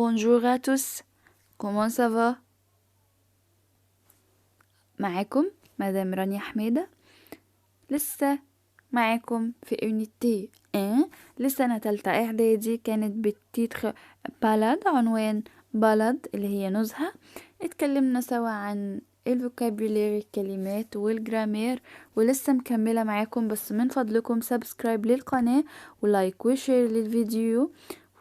Bonjour à tous, comment ça va؟ معاكم مدام رانيا حميدة. لسه معاكم في unité 1 لسنة تالتة إعدادي. كانت بالتيتر بلد، عنوان بلد اللي هي نزهة. اتكلمنا سوا عن الفوكابولير، الكلمات والجرامير، ولسه مكملة معاكم. بس من فضلكم سبسكرايب للقناة ولايك وشير للفيديو،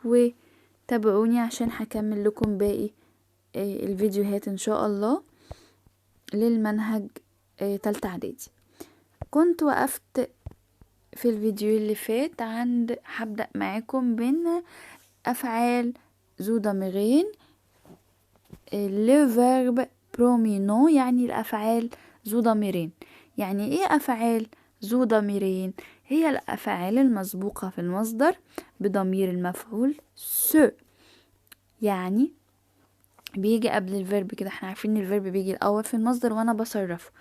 وتابعوني عشان هكمل لكم باقي الفيديوهات ان شاء الله للمنهج تالتة اعدادي. كنت وقفت في الفيديو اللي فات عند هبدأ معاكم بين افعال ذو ضميرين، le verbe prominent، يعني الافعال ذو ضميرين. يعني ايه افعال ذو ضميرين؟ هي الافعال المسبوقة في المصدر بضمير المفعول ce، يعني بيجي قبل الفيرب كده. احنا عارفين الفيرب بيجي الاول في المصدر وانا بصرفه،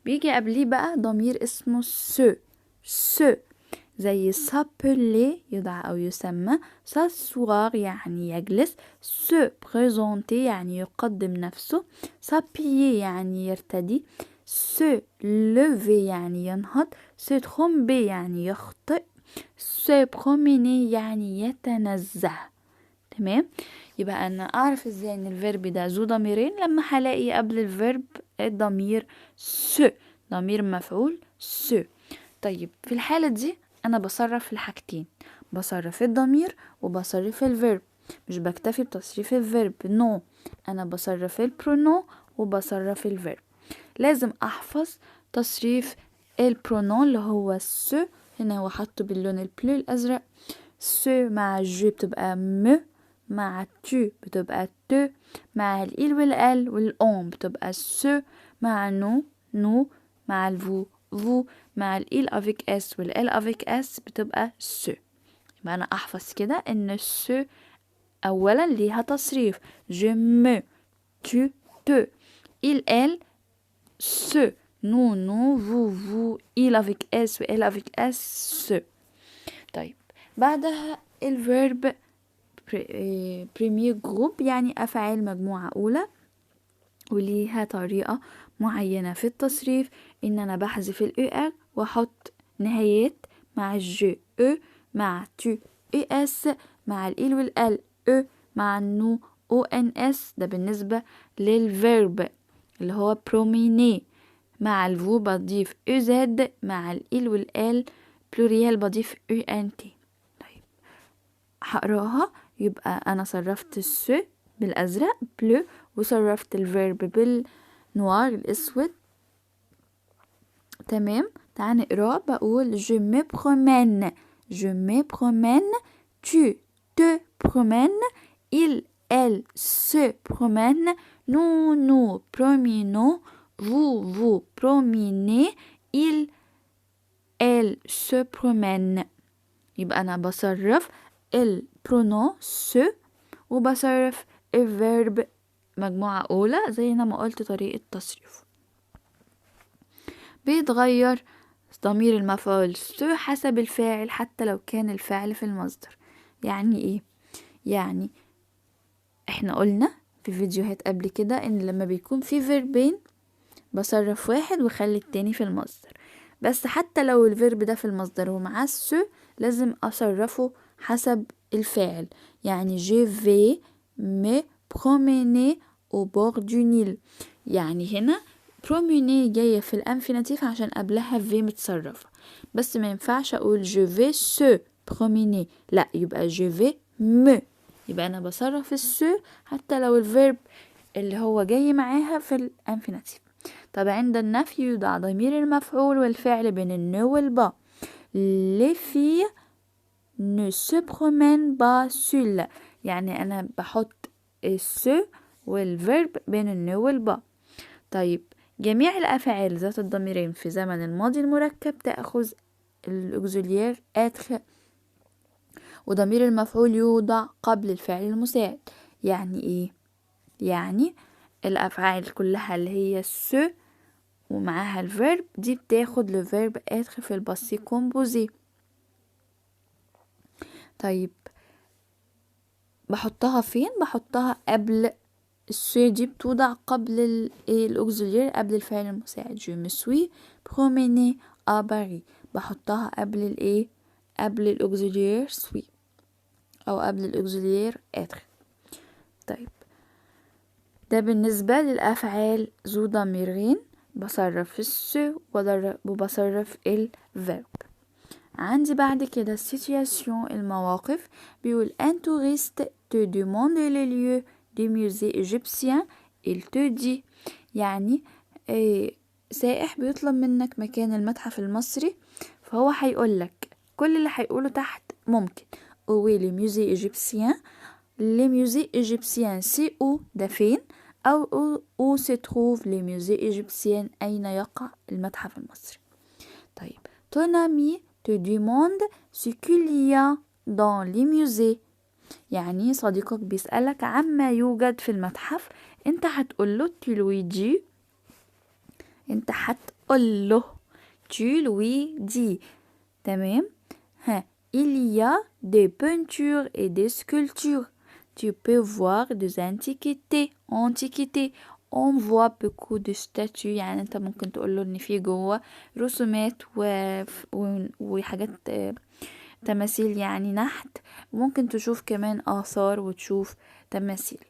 بيجي قبليه بقى ضمير اسمه ce زي s'appeler يدعى او يسمى، s'asseoir يعني يجلس، se présenter يعني يقدم نفسه، s'habiller يعني يرتدي، se lever يعني ينهض، se tromper يعني يخطئ، se promener يعني يتنزه. تمام. يبقى انا اعرف ازاي ان الفيرب ده ذو ضميرين لما هلاقي قبل الفيرب الضمير س، ضمير مفعول س. طيب في الحالة دي انا بصرف الحاجتين، بصرف الضمير وبصرف الفيرب. مش بكتفي بتصريف الفيرب، نو، انا بصرف البرونو وبصرف الفيرب. لازم احفظ تصريف البرونو اللي هو س، هنا هو حطه باللون البلو الازرق. س مع جو بتبقى م، مع تو بتبقى ت، مع الإل والال والأون بتبقى س، مع نو، مع الفو فو، مع الإل افيك اس والال افيك اس بتبقى س. يبقى أنا أحفظ كده إن س أولا ليها تصريف je me، tu te، il elle se، nous vous il avec s و elle avec s se. طيب بعدها الفيرب بريمير جروب، يعني أفعال مجموعة أولى، وليها طريقة معينة في التصريف. إن أنا بحذف الأر وأحط نهايات مع الجو أو، مع تو أو اس، مع الإل والال أو، مع النو أو ان اس. ده بالنسبة للفيرب اللي هو بروميني. مع الفو بضيف أو زد، مع الإل والال بلوريال بضيف أو ان تي. طيب هقراها. يبقى انا صرفت الس بالازرق بلو، وصرفت الفيرب بالنوار الاسود. تمام. تعال نقراه. بقول je me promène، je me promène، tu te promènes، il elle se promène، nous nous promenons، vous promenez، il elle se promène. يبقى انا بصرف البرونو س، وبصرف الفيرب مجموعة أولى زي ما قلت طريقة تصريفه. بيتغير ضمير المفعول س حسب الفاعل حتى لو كان الفاعل في المصدر. يعني ايه؟ يعني احنا قلنا في فيديوهات قبل كده ان لما بيكون في فيربين بصرف واحد وخلي التاني في المصدر. بس حتى لو الفيرب ده في المصدر ومعاه الس لازم أصرفه حسب الفاعل. يعني je vais me promener au bord du Nil. يعني هنا promener جاية في الانفينيتيف عشان قبلها في متصرفة، بس ما ينفعش أقول je vais se promener، لا، يبقى je vais me. يبقى أنا بصرف الس حتى لو الفيرب اللي هو جاي معاها في الانفينيتيف. طب عند النفي يوضع ضمير المفعول والفعل بين النو والبا. les filles ne se promènent pas seules، يعني أنا بحط الس والفيرب بين النو والبا. طيب جميع الأفعال ذات الضميرين في زمن الماضي المركب تأخذ الأكزوليير être، وضمير المفعول يوضع قبل الفعل المساعد. يعني إيه؟ يعني الأفعال كلها اللي هي س ومعاها الفيرب دي بتاخد الفيرب être في الباسي كومبوزي. طيب بحطها فين؟ بحطها قبل السو دي بتوضع قبل الأوكسيلير، قبل الفعل المساعد. je me suis promené à Paris، بحطها قبل قبل الأوكسيلير suis أو قبل الأوكسيلير être. طيب ده بالنسبة للأفعال ذو ضميرين، بصرف السو وبصرف الفيرب. عندي بعد كده situation المواقف. بيقول un touriste te demande les lieux des musées égyptiens، il te dit، يعني سائح بيطلب منك مكان المتحف المصري، فهو هيقولك كل اللي هيقوله تحت ممكن où est les musées égyptiens، les musées égyptiens c'est où، ده فين، أو où se trouvent les musées égyptiens، أين يقع المتحف المصري. طيب ton ami te demande ce qu'il y a dans les musées، يعني صديقك بيسألك عما يوجد في المتحف، انت هتقوله tu lui dis، انت هتقوله tu lui dis. تمام. il y a des peintures et des sculptures، tu peux voir des antiquités. on voit beaucoup de statues، يعني انت ممكن تقوله ان في جوه رسومات وحاجات تماثيل، يعني نحت، ممكن تشوف كمان آثار وتشوف تماثيل.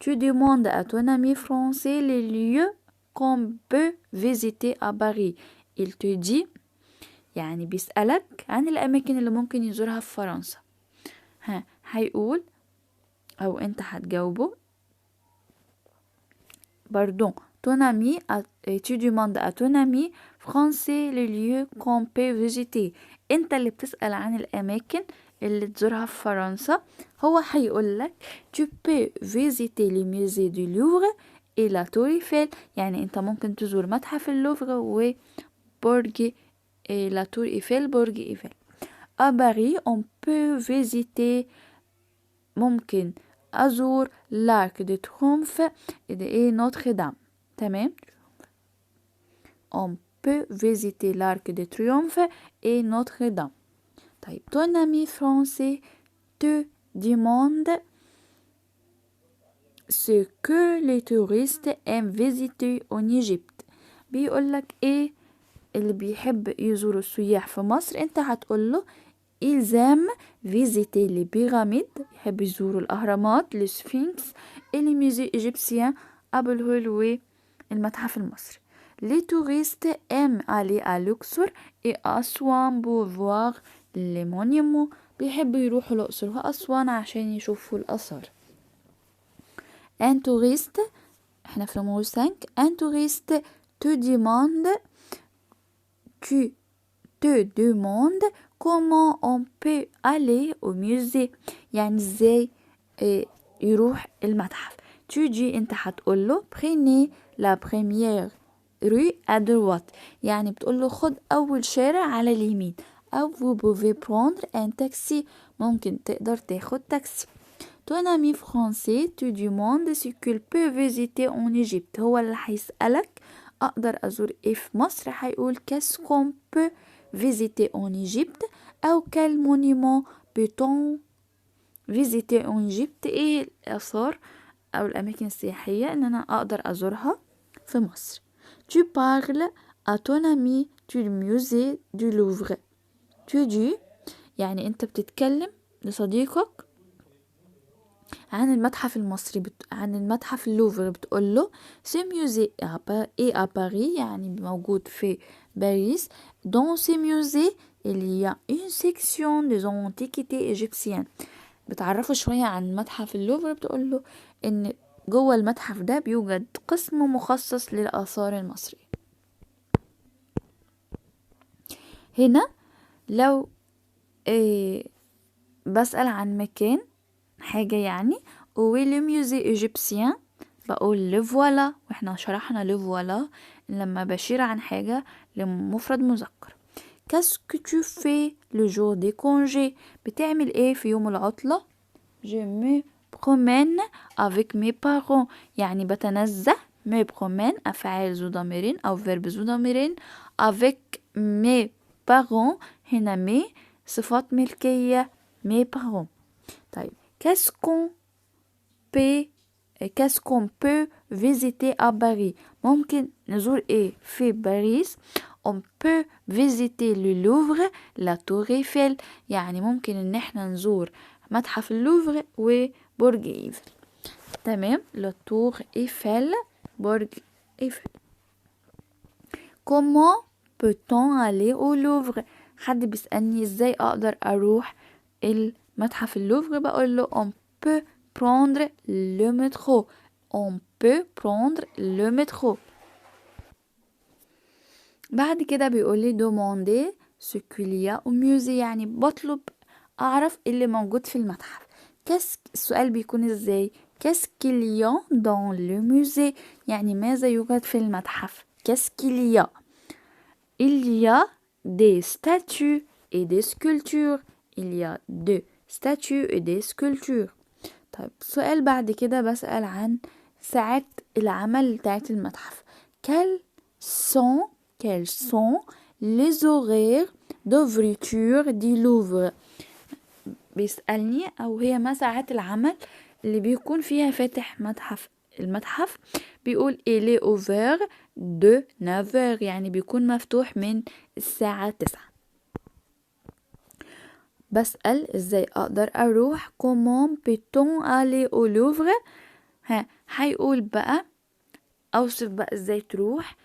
tu demandes à ton ami français les lieux qu'on peut visiter à Paris، il te dit، يعني بيسألك عن الأماكن اللي ممكن يزورها في فرنسا. هيقول أو أنت هتجاوبه pardon ton ami tu demandes à ton ami français les lieux qu'on peut visiter، أنت اللي بتسأل عن الأماكن اللي تزورها في فرنسا، هو هيقولك tu peux visiter les musées du Louvre et la Tour Eiffel، يعني أنت ممكن تزور متحف اللوفر وبرج la Tour Eiffel، برج إيفل. à Paris on peut visiter، ممكن أزور l'arc de triomphe et Notre-Dame. تمام. on peut visiter l'arc de triomphe et Notre-Dame. طيب ton ami français te demande ce que les touristes aiment visiter en Égypte، بيقولك ايه اللي بيحب يزور السياح في مصر، انت هتقوله ils aiment visiter les pyramides، يحب يزوروا الأهرامات، les sphinx et les musées égyptiens، أبو الهول والمتحف المصري. les touristes aiment aller à Luxor et أسوان pour voir les monuments، بيحبوا يروحوا الأقصر وأسوان عشان يشوفوا الآثار. un touriste، احنا في نمرة 5، un touriste te demande comment on peut aller au musée، يعني ازاي يروح المتحف. تيجي انت هتقوله prenez la première rue à droite، يعني بتقوله خد اول شارع على اليمين، او vous pouvez prendre un taxi، ممكن تقدر تاخد تاكسي. ton ami français te demande ce qu'il peut visiter en Égypte، هو اللي هيسألك اقدر ازور ايه في مصر، هيقول qu'est-ce qu'on peut visiter en Égypte، أو quel monument peut-on visiter en Égypte، ايه الآثار أو الأماكن السياحية إن أنا أقدر أزورها في مصر. tu parles à ton ami du musée du Louvre، tu dis، يعني أنت بتتكلم لصديقك عن المتحف المصري، عن المتحف اللوفر، بتقوله ce musée est à Paris، يعني موجود في باريس. dans ce musée il y a une section des antiquités égyptiennes، بتعرفه شوية عن متحف اللوفر، بتقوله ان جوه المتحف ده بيوجد قسم مخصص للآثار المصرية. هنا لو بسأل عن مكان حاجة، يعني où est le musée égyptien، بقول le voilà، واحنا شرحنا le voilà لما بشير عن حاجة لمفرد مذكر. qu'est-ce que tu fais le jour des congés، بتعمل ايه في يوم العطلة. je me promène avec mes parents، يعني بتنزه، me promène أفعال ذو ضميرين أو verb ذو ضميرين، avec mes parents، هنا mes صفات ملكية mes parents. طيب qu'est-ce qu'on peut qu'est-ce qu'on peut visiter à Paris. ممكن نزور ايه في باريس. on peut visiter le Louvre, la Tour Eiffel. يعني ممكن ان احنا نزور متحف اللوفر وبرج ايفل. تمام. la Tour Eiffel, برج ايفل. comment peut-on aller au Louvre. حد بيسألني ازاي اقدر اروح المتحف اللوفر، بقول له on peut prendre le métro. on peut prendre le métro. بعد كده بيقول لي demander ce qu'il y a au musée، يعني بطلب اعرف اللي موجود في المتحف. السؤال بيكون ازاي؟ qu'est-ce qu'il y a dans le musée، يعني ماذا يوجد في المتحف. qu'est-ce qu'il y a. il y a des statues et des sculptures. il y a des statues et des sculptures. طيب سؤال بعد كده بسأل عن ساعات العمل بتاعت المتحف. quels sont les horaires d'ouverture du Louvre. بيسألني أو هي ما ساعات العمل اللي بيكون فيها فاتح المتحف. بيقول il est ouvert de 9h، يعني بيكون مفتوح من الساعة 9. بسأل ازاي اقدر اروح. comment peut-on aller au Louvre. هيقول بقى اوصف بقى ازاي تروح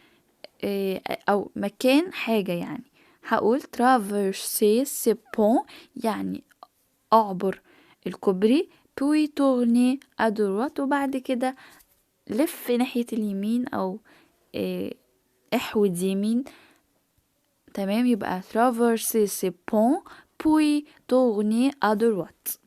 او مكان حاجة. يعني هقول traverser ce pont، يعني اعبر الكوبري. puis tourner à droite، وبعد كده لف ناحية اليمين او احود يمين. تمام. يبقى traverser ce pont puis tourner à droite.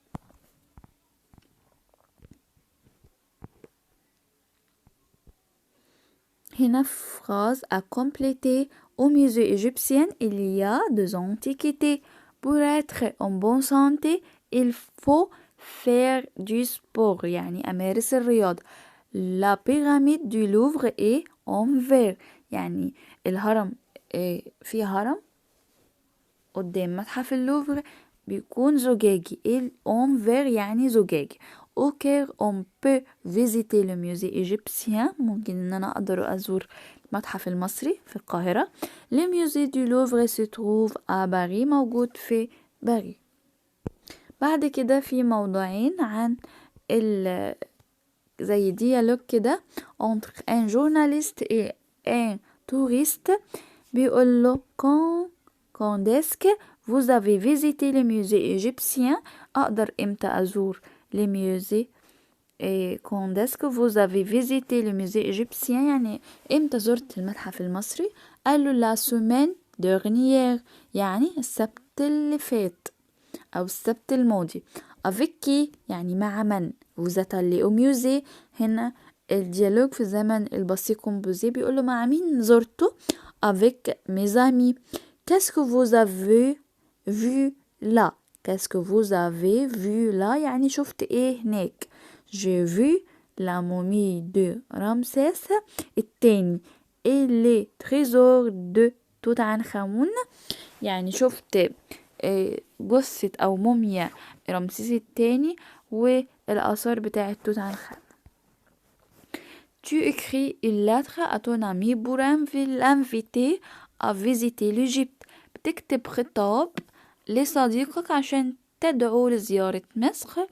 هنا phrase à compléter. au musée égyptien il y a des antiquités. pour être en bonne santé il faut faire du sport، يعني أمارس الرياضة. la pyramide du Louvre est en verre، يعني الهرم في هرم قدام متحف اللوفر بيكون زجاجي. en verre يعني زجاجي. au Caire on peut visiter le musée égyptien، ممكن ان انا اقدر ازور المتحف المصري في القاهرة. le musée du Louvre se trouve à Paris، موجود في باريس. بعد كده في موضوعين عن زي ديالوج كده entre un journaliste et un touriste. بيقول له quand est-ce que vous avez visité le musée égyptien. أقدر إمتى أزور les musées. quand est-ce que vous avez visité le musée égyptien، يعني إمتى زرت المتحف المصري. قال له la semaine dernière، يعني السبت اللي فات أو السبت الماضي. avec qui، يعني مع من. vous êtes allé au musée. هنا الديالوج في زمن الباسي كومبوزي. بيقول له مع مين زرته. avec mes amis. qu'est-ce que vous avez vu là. qu'est-ce que vous avez vu là، يعني شفت ايه هناك. j'ai vu la momie de Ramsès الثاني et les trésors de توت-عنخ-آمون، يعني شفت جثة او موميا رمسيس الثاني والآثار بتاعة توت-عنخ-آمون. tu écris une lettre à ton ami pour l'inviter à visiter l'Égypte. بتكتب خطاب لصديقك عشان تدعو لزيارة مصر.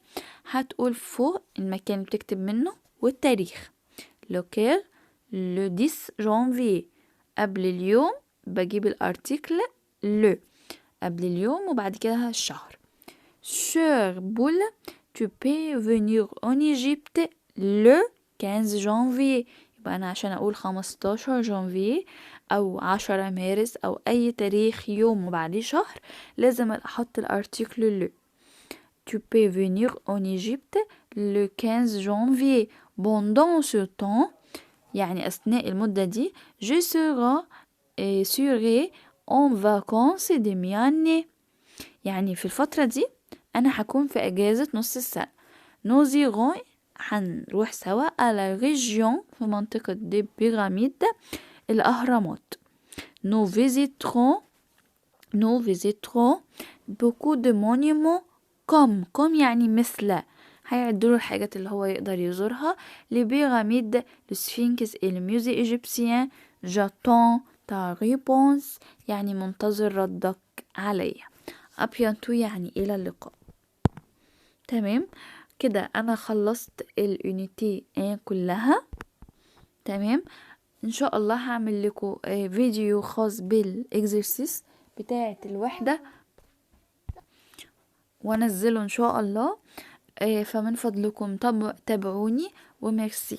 هتقول فوق المكان اللي بتكتب منه والتاريخ. lequel le 10 janvier. قبل اليوم بجيب الارتيكل le قبل اليوم وبعد كده الشهر. Cher Boule, tu peux venir en Égypte le 15 janvier. يبقى أنا عشان أقول 15 جانفي أو 10 مارس أو أي تاريخ يوم وبعديه شهر لازم أحط الارتيكل le. Tu peux venir en Égypte le 15 janvier. Pendant ce temps، يعني أثناء المدة دي je serai en vacances de mi-année. يعني في الفترة دي أنا هكون في أجازة نص السنة. nous irons هنروح سوا à la région في منطقة des pyramides الأهرامات. nous visiterons beaucoup de monuments comme يعني مثل هيعدله الحاجات اللي هو يقدر يزورها. لي بيراميد، السفينكس، الميوزي ايجيبسيان. جاتون تا ريبونس يعني منتظر ردك عليا. ابيانتو يعني الى اللقاء. تمام كده انا خلصت اليونيتي كلها. تمام ان شاء الله هعمل لكم فيديو خاص بالاكزرسيس بتاعه الوحده وانزله ان شاء الله. فمن فضلكم تابعوني وميرسي.